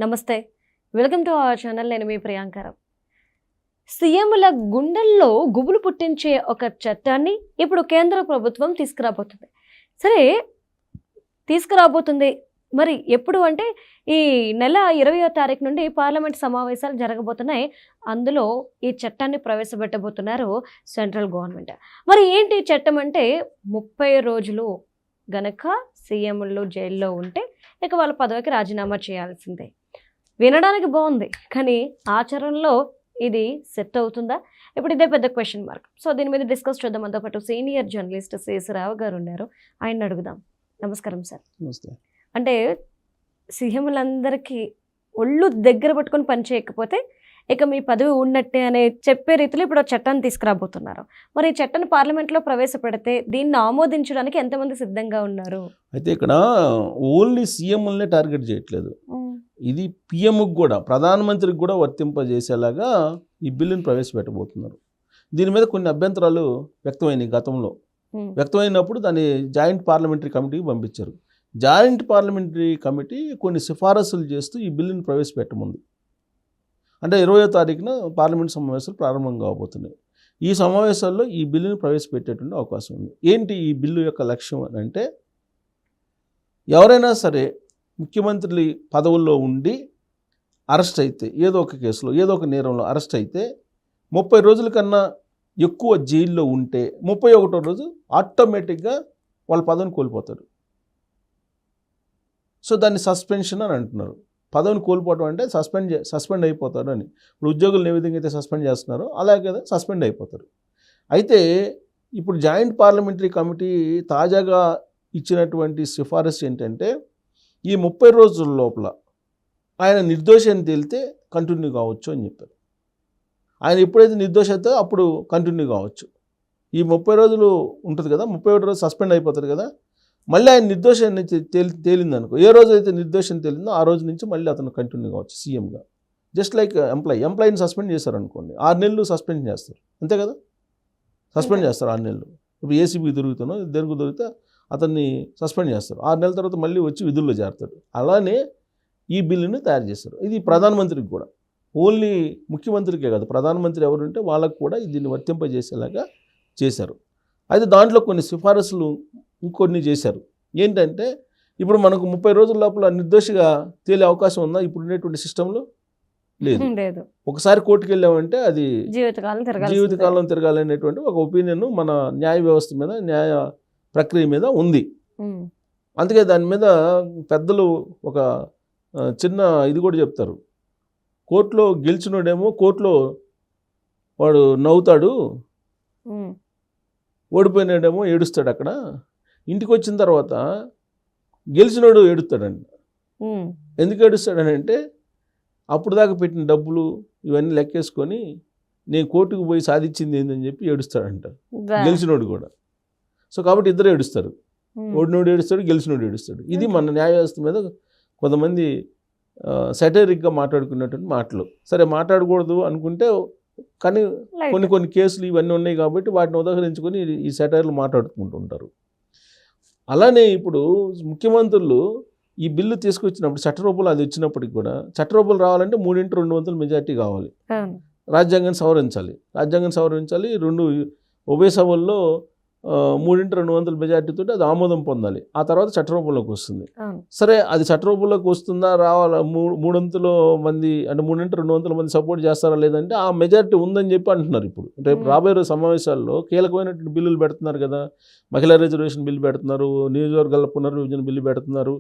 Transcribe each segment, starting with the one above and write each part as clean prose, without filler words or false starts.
నమస్తే, welcome to our channel. నేను మీ ప్రియాంకరం. సీఎంల గుండెల్లో గుబులు పుట్టించే ఒక చట్టాన్ని ఇప్పుడు కేంద్ర ప్రభుత్వం తీసుకురాబోతుంది. మరి ఎప్పుడు అంటే ఈ నెల 20వ తారీఖు నుండి పార్లమెంట్ సమావేశాలు జరగబోతున్నాయి. అందులో ఈ చట్టాన్ని ప్రవేశపెట్టబోతున్నారు సెంట్రల్ గవర్నమెంట్. మరి ఏంటి ఈ చట్టం అంటే 30 రోజులు గనక సీఎంలు జైల్లో ఉంటే ఇక వాళ్ళ పదవికి రాజీనామా చేయాల్సిందే. వినడానికి బాగుంది, కానీ ఆచరణలో ఇది సెట్ అవుతుందా? ఇప్పుడు ఇదే పెద్ద క్వశ్చన్ మార్క్. సో దీని మీద డిస్కస్ చేద్దాం. మనతో పాటు సీనియర్ జర్నలిస్ట్ సిఎస్ రావు గారు ఉన్నారు, ఆయన అడుగుదాం. నమస్కారం సార్. నమస్తే. అంటే సీఎంలందరికీ ఒళ్ళు దగ్గర పట్టుకొని పని చేయకపోతే ఇక మీ పదవి ఉన్నట్టే అనే చెప్పే రీతిలో ఇప్పుడు చట్టాన్ని తీసుకురాబోతున్నారు. మరి ఈ చట్టాన్ని పార్లమెంట్లో ప్రవేశపెడితే దీన్ని ఆమోదించడానికి ఎంతమంది సిద్ధంగా ఉన్నారు? అయితే ఇక్కడ ఓన్లీ సీఎంలనే టార్గెట్ చేయట్లేదు, ఇది పిఎంకి కూడా, ప్రధానమంత్రికి కూడా వర్తింపజేసేలాగా ఈ బిల్లును ప్రవేశపెట్టబోతున్నారు. దీని మీద కొన్ని అభ్యంతరాలు వ్యక్తమైనాయి గతంలో. వ్యక్తమైనప్పుడు దాన్ని జాయింట్ పార్లమెంటరీ కమిటీకి పంపించారు. జాయింట్ పార్లమెంటరీ కమిటీ కొన్ని సిఫారసులు చేస్తూ ఈ బిల్లును ప్రవేశపెట్టముంది. అంటే 20వ తారీఖున పార్లమెంట్ సమావేశాలు ప్రారంభం కాబోతున్నాయి. ఈ సమావేశాల్లో ఈ బిల్లును ప్రవేశపెట్టేటువంటి అవకాశం ఉంది. ఏంటి ఈ బిల్లు యొక్క లక్ష్యం అని అంటే, ఎవరైనా సరే ముఖ్యమంత్రి పదవుల్లో ఉండి అరెస్ట్ అయితే, ఏదో ఒక కేసులో ఏదో ఒక నేరంలో అరెస్ట్ అయితే 30 రోజుల కన్నా ఎక్కువ జైల్లో ఉంటే 31వ రోజు ఆటోమేటిక్గా వాళ్ళ పదవిని కోల్పోతారు. సో దాన్ని సస్పెన్షన్ అని అంటున్నారు. పదవిని కోల్పోవడం అంటే సస్పెండ్ అయిపోతాడు అని. ఇప్పుడు ఉద్యోగులను ఏ విధంగా అయితే సస్పెండ్ చేస్తున్నారో అలాగే సస్పెండ్ అయిపోతారు. అయితే ఇప్పుడు జాయింట్ పార్లమెంటరీ కమిటీ తాజాగా ఇచ్చినటువంటి సిఫారసు ఏంటంటే, ఈ 30 రోజుల లోపల ఆయన నిర్దోషి అని తేలితే కంటిన్యూ కావచ్చు అని చెప్పారు. ఆయన ఎప్పుడైతే నిర్దోషి అయితే అప్పుడు కంటిన్యూ కావచ్చు. ఈ 30 రోజులు ఉంటుంది కదా, 31 రోజు సస్పెండ్ అయిపోతారు కదా, మళ్ళీ ఆయన నిర్దోషి అని తేలింది అనుకో, ఏ రోజు అయితే నిర్దోషి అని తేలిందో ఆ రోజు నుంచి మళ్ళీ అతను కంటిన్యూ కావచ్చు సీఎంగా. జస్ట్ లైక్ ఎంప్లాయీని సస్పెండ్ చేశారనుకోండి, 6 నెలలు సస్పెండ్ చేస్తారు, అంతే కదా, సస్పెండ్ చేస్తారు 6 నెలలు. ఇప్పుడు ఏసీబీ దొరుకుతానో దేనికి దొరికితే అతన్ని సస్పెండ్ చేస్తారు, 6 నెలల తర్వాత మళ్ళీ వచ్చి విధుల్లో చేరతాడు. అలానే ఈ బిల్లుని తయారు చేస్తారు. ఇది ప్రధానమంత్రికి కూడా, ఓన్లీ ముఖ్యమంత్రికే కాదు, ప్రధానమంత్రి ఎవరుంటే వాళ్ళకు కూడా దీన్ని వర్తింపజేసేలాగా చేశారు. అయితే దాంట్లో కొన్ని సిఫారసులు ఇంకొన్ని చేశారు. ఏంటంటే, ఇప్పుడు మనకు 30 రోజుల లోపల నిర్దోషిగా తేలే అవకాశం ఉందా ఇప్పుడు ఉండేటువంటి సిస్టంలో? లేదు. ఒకసారి కోర్టుకు వెళ్ళామంటే అది జీవితకాలం తిరగాలనేటువంటి ఒక ఒపీనియన్ మన న్యాయ వ్యవస్థ మీద, న్యాయ ప్రక్రియ మీద ఉంది. అందుకే దాని మీద పెద్దలు ఒక చిన్న ఇది కూడా చెప్తారు. కోర్టులో గెలిచినోడేమో కోర్టులో వాడు నవ్వుతాడు, ఓడిపోయినాడేమో ఏడుస్తాడు. అక్కడ ఇంటికి వచ్చిన తర్వాత గెలిచినోడు ఏడుస్తాడండి. ఎందుకు ఏడుస్తాడని అంటే, అప్పుడు దాకా పెట్టిన డబ్బులు ఇవన్నీ లెక్కేసుకొని నేను కోర్టుకు పోయి సాధించింది ఏందని చెప్పి ఏడుస్తాడంట గెలిచినోడు కూడా. సో కాబట్టి ఇద్దరు ఏడుస్తారు, ఓడినోడు ఏడుస్తాడు, గెలిచినోడు ఏడుస్తాడు. ఇది మన న్యాయ వ్యవస్థ మీద కొంతమంది సెటరిక్గా మాట్లాడుకున్నటువంటి మాటలు. సరే మాట్లాడకూడదు అనుకుంటే, కానీ కొన్ని కేసులు ఇవన్నీ ఉన్నాయి కాబట్టి వాటిని ఉదాహరించుకొని ఈ సెటైర్లు మాట్లాడుకుంటూ ఉంటారు. అలానే ఇప్పుడు ముఖ్యమంత్రులు ఈ బిల్లు తీసుకొచ్చినప్పుడు, చట్టరూపంలో అది వచ్చినప్పటికి కూడా, చట్టరూపంలో రావాలంటే 3/200 మెజార్టీ కావాలి. రాజ్యాంగాన్ని సవరించాలి. 2 ఉభయ సభల్లో 3/200 మెజార్టీతో అది ఆమోదం పొందాలి. ఆ తర్వాత చట్టరూపంలోకి వస్తుంది. సరే అది చట్టరూపంలోకి వస్తుందా, రావాలా, 300 మంది అంటే 3/200 మంది సపోర్ట్ చేస్తారా లేదంటే ఆ మెజార్టీ ఉందని చెప్పి అంటున్నారు. ఇప్పుడు రేపు రాబోయే సమావేశాల్లో కీలకమైనటువంటి బిల్లులు పెడుతున్నారు కదా, మహిళా రిజర్వేషన్ బిల్లు పెడుతున్నారు, నియోజకవర్గాల పునర్విభజన బిల్లు పెడుతున్నారు,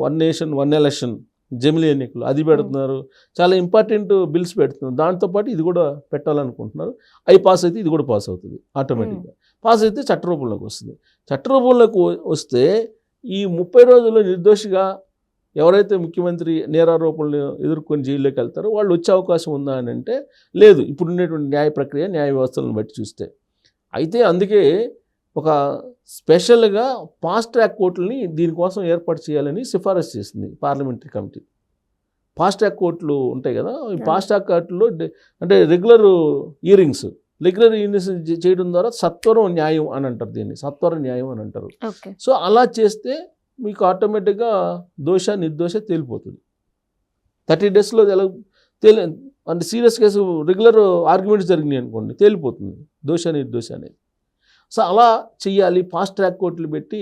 1 నేషన్ 1 ఎలక్షన్ జమిలీ ఎన్నికలు అది పెడుతున్నారు. చాలా ఇంపార్టెంట్ బిల్స్ పెడుతున్నారు. దాంతోపాటు ఇది కూడా పెట్టాలనుకుంటున్నారు. అవి పాస్ అయితే ఇది కూడా పాస్ అవుతుంది ఆటోమేటిక్గా. పాస్ అయితే చట్టరూపంలోకి వస్తుంది. చట్టరూపంలోకి వస్తే ఈ 30 రోజుల్లో నిర్దోషిగా ఎవరైతే ముఖ్యమంత్రి నేరారోపణలు ఎదుర్కొని జైల్లోకి వెళ్తారో వాళ్ళు వచ్చే అవకాశం ఉందా అని అంటే లేదు, ఇప్పుడు ఉండేటువంటి న్యాయ ప్రక్రియ, న్యాయ వ్యవస్థలను బట్టి చూస్తే. అయితే అందుకే ఒక స్పెషల్గా ఫాస్ట్ ట్రాక్ కోర్టులని దీనికోసం ఏర్పాటు చేయాలని సిఫారసు చేసింది పార్లమెంటరీ కమిటీ. ఫాస్ట్ ట్రాక్ కోర్టులు ఉంటాయి కదా, ఈ ఫాస్ట్ ట్రాక్ కోర్టులో అంటే రెగ్యులర్ హియరింగ్స్ చేయడం ద్వారా సత్వరం న్యాయం అని అంటారు, దీన్ని సత్వర న్యాయం అని అంటారు. సో అలా చేస్తే మీకు ఆటోమేటిక్గా దోష నిర్దోష తేలిపోతుంది. 30 డేస్లో అంటే సీరియస్ కేసు రెగ్యులర్ ఆర్గ్యుమెంట్స్ జరిగినాయి అనుకోండి, తేలిపోతుంది దోష నిర్దోష అనేది. సో అలా చెయ్యాలి, ఫాస్ట్ ట్రాక్ కోర్టులు పెట్టి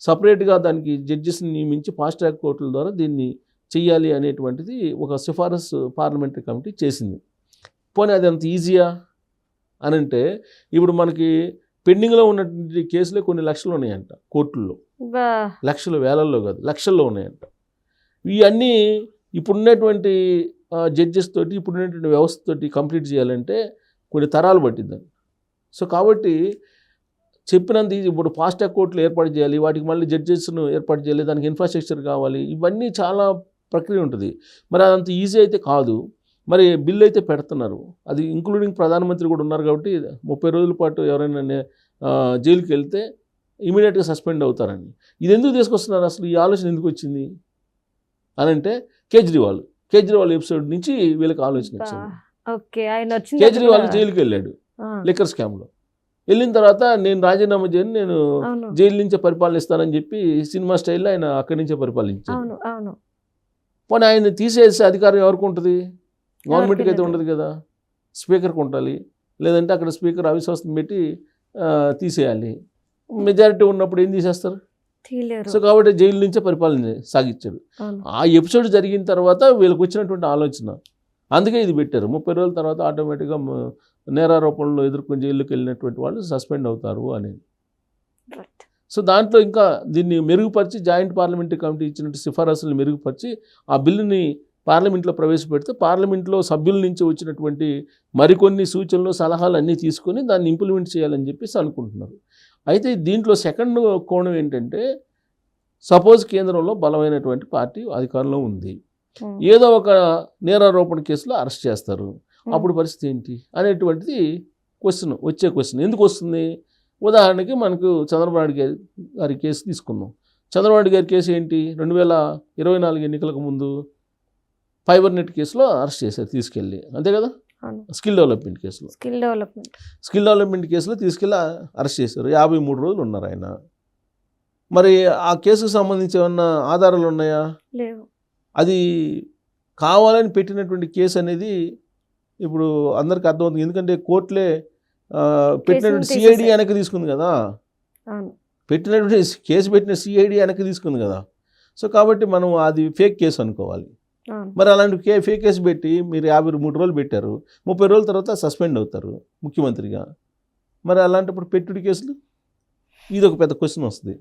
సపరేట్గా దానికి జడ్జెస్ని నియమించి ఫాస్ట్ ట్రాక్ కోర్టుల ద్వారా దీన్ని చెయ్యాలి అనేటువంటిది ఒక సిఫారసు పార్లమెంటరీ కమిటీ చేసింది. పోనీ అది అంత ఈజీయా అని అంటే, ఇప్పుడు మనకి పెండింగ్లో ఉన్నటువంటి కేసులే కొన్ని లక్షలు ఉన్నాయంట కోర్టుల్లో, లక్షలు వేలల్లో కాదు లక్షల్లో ఉన్నాయంట. ఇవన్నీ ఇప్పుడున్నటువంటి జడ్జెస్ తోటి ఇప్పుడున్నటువంటి వ్యవస్థతోటి కంప్లీట్ చేయాలంటే కొన్ని తరాలు పట్టిద్దండి. సో కాబట్టి చెప్పినంత ఇప్పుడు ఫాస్ట్ ట్రాక్ కోర్టులు ఏర్పాటు చేయాలి, వాటికి మళ్ళీ జడ్జెస్ను ఏర్పాటు చేయాలి, దానికి ఇన్ఫ్రాస్ట్రక్చర్ కావాలి, ఇవన్నీ చాలా ప్రక్రియ ఉంటుంది. మరి అదంత ఈజీ అయితే కాదు. మరి బిల్లు అయితే పెడుతున్నారు, అది ఇంక్లూడింగ్ ప్రధానమంత్రి కూడా ఉన్నారు కాబట్టి 30 రోజుల పాటు ఎవరైనా జైలుకి వెళ్తే ఇమీడియట్గా సస్పెండ్ అవుతారని. ఇది ఎందుకు తీసుకొస్తున్నారు అసలు, ఈ ఆలోచన ఎందుకు వచ్చింది అని అంటే కేజ్రీవాల్ ఎపిసోడ్ నుంచి వీళ్ళకి ఆలోచన వచ్చింది. కేజ్రీవాల్ జైలుకి వెళ్ళాడు లిక్కర్ స్కామ్లో. వెళ్ళిన తర్వాత నేను రాజీనామా చేయని, నేను జైలు నుంచే పరిపాలనిస్తానని చెప్పి సినిమా స్టైల్లో ఆయన అక్కడి నుంచే పరిపాలించాడు. పోనీ ఆయన తీసేసే అధికారం ఎవరికి ఉంటుంది? గవర్నమెంట్కి అయితే ఉండదు కదా, స్పీకర్కి ఉండాలి. లేదంటే అక్కడ స్పీకర్ అవిశ్వాసం పెట్టి తీసేయాలి. మెజారిటీ ఉన్నప్పుడు ఏం తీసేస్తారు? సో కాబట్టి జైలు నుంచే పరిపాలన సాగించాడు. ఆ ఎపిసోడ్ జరిగిన తర్వాత వీళ్ళకి వచ్చినటువంటి ఆలోచన, అందుకే ఇది పెట్టారు. 30 రోజుల తర్వాత ఆటోమేటిక్గా నేరారోపణలు ఎదుర్కొని జైల్లోకి వెళ్ళినటువంటి వాళ్ళు సస్పెండ్ అవుతారు అనేది. సో దాంట్లో ఇంకా దీన్ని మెరుగుపరిచి జాయింట్ పార్లమెంటరీ కమిటీ ఇచ్చినట్టు సిఫారసులు మెరుగుపరిచి ఆ బిల్లుని పార్లమెంట్లో ప్రవేశపెడితే పార్లమెంట్లో సభ్యుల నుంచి వచ్చినటువంటి మరికొన్ని సూచనలు సలహాలు అన్నీ తీసుకొని దాన్ని ఇంప్లిమెంట్ చేయాలని చెప్పేసి అనుకుంటున్నారు. అయితే దీంట్లో సెకండ్ కోణం ఏంటంటే, సపోజ్ కేంద్రంలో బలమైనటువంటి పార్టీ అధికారంలో ఉంది, ఏదో ఒక నేరారోపణ కేసులో అరెస్ట్ చేస్తారు, అప్పుడు పరిస్థితి ఏంటి అనేటువంటిది వచ్చే క్వశ్చన్ ఎందుకు వస్తుంది? ఉదాహరణకి మనకు చంద్రబాబు నాయుడు గారి కేసు తీసుకుందాం. చంద్రబాబు నాయుడు గారి కేసు ఏంటి? 2024 ఎన్నికలకు ముందు ఫైబర్ నెట్ కేసులో అరెస్ట్ చేశారు తీసుకెళ్ళి, అంతే కదా. స్కిల్ డెవలప్మెంట్ కేసులో తీసుకెళ్ళి అరెస్ట్ చేశారు. 53 రోజులు ఉన్నారు ఆయన. మరి ఆ కేసుకు సంబంధించి ఏమన్నా ఆధారాలు ఉన్నాయా? లేవు. అది కావాలని పెట్టినటువంటి కేసు అనేది ఇప్పుడు అందరికి అర్థమవుతుంది. ఎందుకంటే కోర్టులే పెట్టినటువంటి సిఐడి వెనక్కి తీసుకుంది కదా, పెట్టినటువంటి కేసు పెట్టిన సిఐడి వెనక్కి తీసుకుంది కదా. సో కాబట్టి మనం అది ఫేక్ కేసు అనుకోవాలి. మరి అలాంటి ఫేక్ కేసు పెట్టి మీరు 53 రోజులు పెట్టారు, 30 రోజుల తర్వాత సస్పెండ్ అవుతారు ముఖ్యమంత్రిగా. మరి అలాంటప్పుడు పెట్టుడి కేసులు, ఇది ఒక పెద్ద క్వశ్చన్ వస్తుంది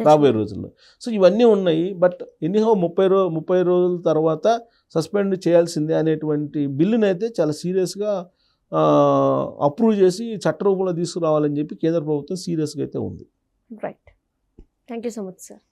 రాబోయే రోజుల్లో. సో ఇవన్నీ ఉన్నాయి. బట్ ఎనీహౌ 30 రోజుల తర్వాత సస్పెండ్ చేయాల్సిందే అనేటువంటి బిల్లుని అయితే చాలా సీరియస్గా అప్రూవ్ చేసి చట్ట రూపంలో తీసుకురావాలని చెప్పి కేంద్ర ప్రభుత్వం సీరియస్గా అయితే ఉంది. Right, thank you so much sir.